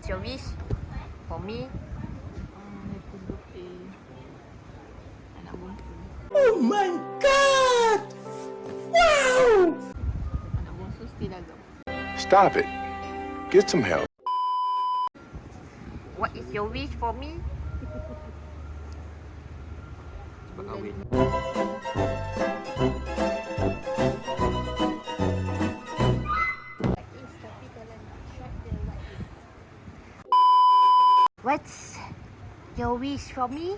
What's your wish for me? Happy birthday. Anak bongsu. Oh my god! Wow! Anak bongsu still agam. Stop it. Get some help. What is your wish for me? Cepat kahwin. What's your wish for me?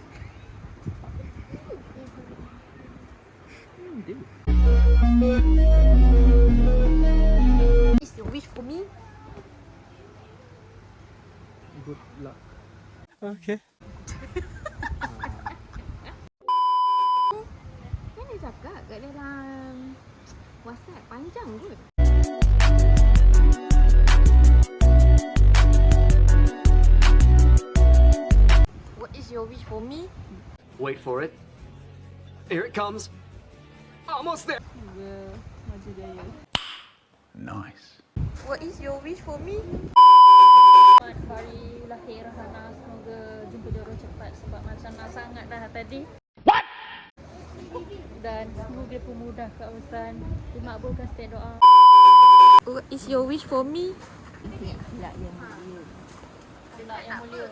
Is your wish for me? Good luck. Okay. Kan dia cakap kat dalam WhatsApp panjang kot. What is your wish for me? Wait for it. Here it comes. Almost there. Semoga maju jaya. Nice. What is your wish for me? Selamat hari lahir Hana. Semoga jumpa jodoh cepat sebab macam nak sangat dah tadi. What? Dan semoga pemudah keawatan. Dimakbulkan setiap doa. What is your wish for me? Akhlak yang mulia. Akhlak yang mulia.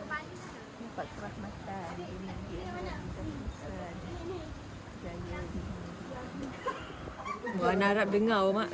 Dapat kerahmatan di dunia dan keputusan. Jaya di dunia. Wah, nak harap dengar, Mak.